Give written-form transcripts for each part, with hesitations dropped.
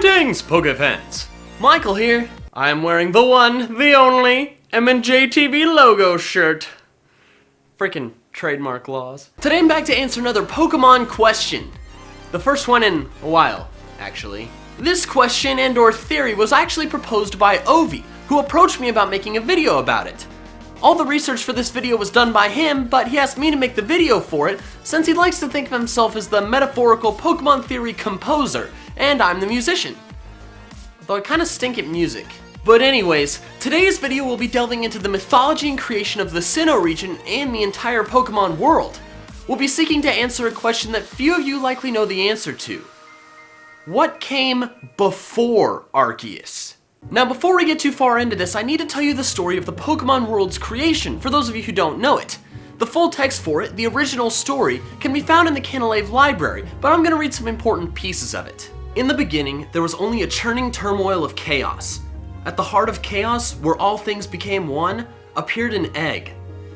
Greetings, Pokefans! Michael here. I am wearing the one, the only, MandJTV logo shirt. Freaking trademark laws. Today I'm back to answer another Pokemon question. The first one in a while, actually. This question and/or theory was actually proposed by Ovi, who approached me about making a video about it. All the research for this video was done by him, but he asked me to make the video for it since he likes to think of himself as the metaphorical Pokemon theory composer, and I'm the musician. Though I kinda stink at music. But anyways, today's video will be delving into the mythology and creation of the Sinnoh region and the entire Pokemon world. We'll be seeking to answer a question that few of you likely know the answer to. What came before Arceus? Now before we get too far into this, I need to tell you the story of the Pokemon world's creation, for those of you who don't know it. The full text for it, the original story, can be found in the Canalave library, but I'm going to read some important pieces of it. In the beginning, there was only a churning turmoil of chaos. At the heart of chaos, where all things became one, appeared an egg.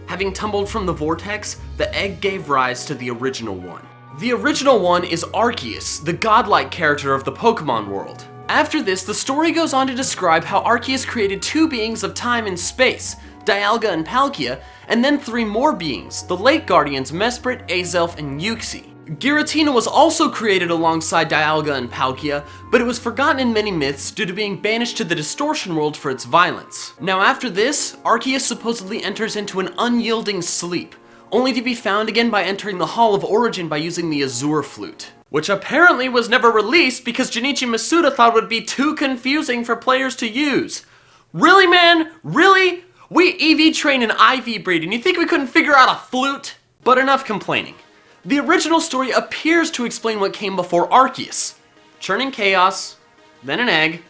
Having tumbled from the vortex, the egg gave rise to the original one. The original one is Arceus, the godlike character of the Pokemon world. After this, the story goes on to describe how Arceus created two beings of time and space, Dialga and Palkia, and then three more beings, the Lake Guardians Mesprit, Azelf, and Uxie. Giratina was also created alongside Dialga and Palkia, but it was forgotten in many myths due to being banished to the Distortion World for its violence. Now after this, Arceus supposedly enters into an unyielding sleep, only to be found again by entering the Hall of Origin by using the Azure Flute, which apparently was never released because Junichi Masuda thought it would be too confusing for players to use. Really, man? Really? We EV train and IV breed and you think we couldn't figure out a flute? But enough complaining. The original story appears to explain what came before Arceus. Churning chaos, then an egg,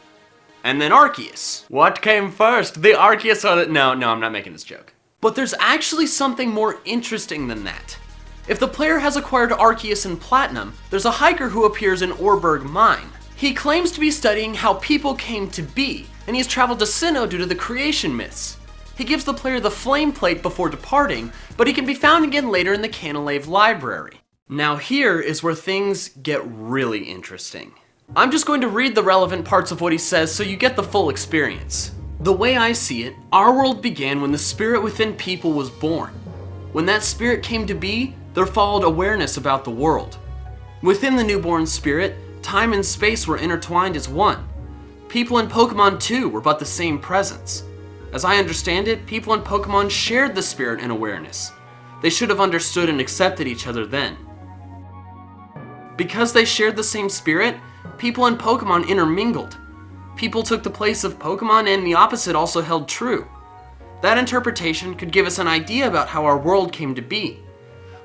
and then Arceus. What came first, the Arceus or the... No, I'm not making this joke. But there's actually something more interesting than that. If the player has acquired Arceus in Platinum, there's a hiker who appears in Orberg Mine. He claims to be studying how people came to be, and he's traveled to Sinnoh due to the creation myths. He gives the player the flame plate before departing, but he can be found again later in the Canalave library. Now here is where things get really interesting. I'm just going to read the relevant parts of what he says so you get the full experience. The way I see it, our world began when the spirit within people was born. When that spirit came to be, there followed awareness about the world. Within the newborn spirit, time and space were intertwined as one. People and Pokemon too were but the same presence. As I understand it, people and Pokemon shared the spirit and awareness. They should have understood and accepted each other then. Because they shared the same spirit, people and Pokemon intermingled. People took the place of Pokemon and the opposite also held true. That interpretation could give us an idea about how our world came to be.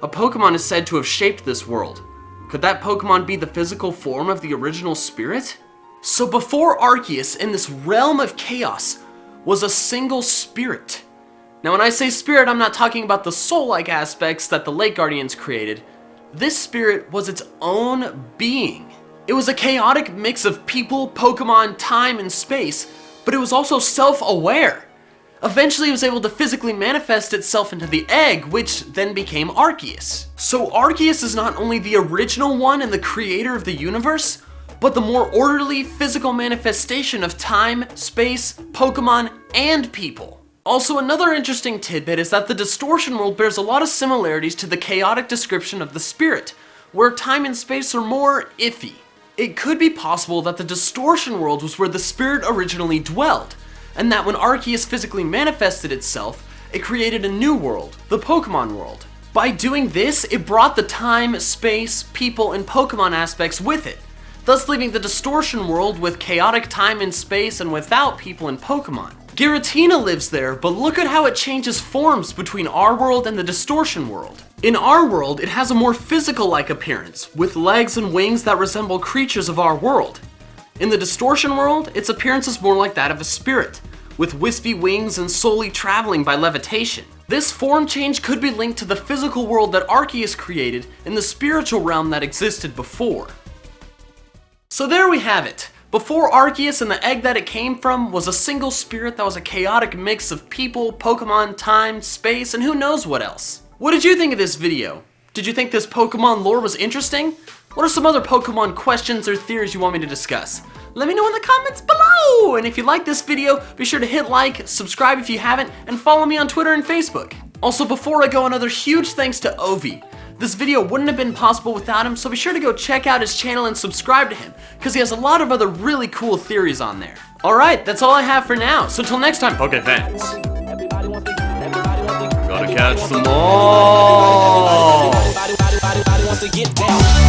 A Pokemon is said to have shaped this world. Could that Pokemon be the physical form of the original spirit? So before Arceus, in this realm of chaos, was a single spirit. Now when I say spirit, I'm not talking about the soul-like aspects that the Lake Guardians created. This spirit was its own being. It was a chaotic mix of people, Pokemon, time, and space, but it was also self-aware. Eventually it was able to physically manifest itself into the egg, which then became Arceus. So Arceus is not only the original one and the creator of the universe, but the more orderly physical manifestation of time, space, Pokemon, and people. Also, another interesting tidbit is that the Distortion World bears a lot of similarities to the chaotic description of the Spirit, where time and space are more iffy. It could be possible that the Distortion World was where the Spirit originally dwelled, and that when Arceus physically manifested itself, it created a new world, the Pokemon world. By doing this, it brought the time, space, people, and Pokemon aspects with it, thus leaving the Distortion World with chaotic time and space and without people and Pokemon. Giratina lives there, but look at how it changes forms between our world and the Distortion World. In our world, it has a more physical-like appearance, with legs and wings that resemble creatures of our world. In the Distortion World, its appearance is more like that of a spirit, with wispy wings and solely traveling by levitation. This form change could be linked to the physical world that Arceus created in the spiritual realm that existed before. So there we have it. Before Arceus and the egg that it came from was a single spirit that was a chaotic mix of people, Pokemon, time, space, and who knows what else. What did you think of this video? Did you think this Pokemon lore was interesting? What are some other Pokemon questions or theories you want me to discuss? Let me know in the comments below! And if you like this video, be sure to hit like, subscribe if you haven't, and follow me on Twitter and Facebook. Also, before I go, another huge thanks to Ovi. This video wouldn't have been possible without him, so be sure to go check out his channel and subscribe to him, because he has a lot of other really cool theories on there. Alright, that's all I have for now, so until next time, Poke fans. Gotta catch them all! Everybody wants to get down.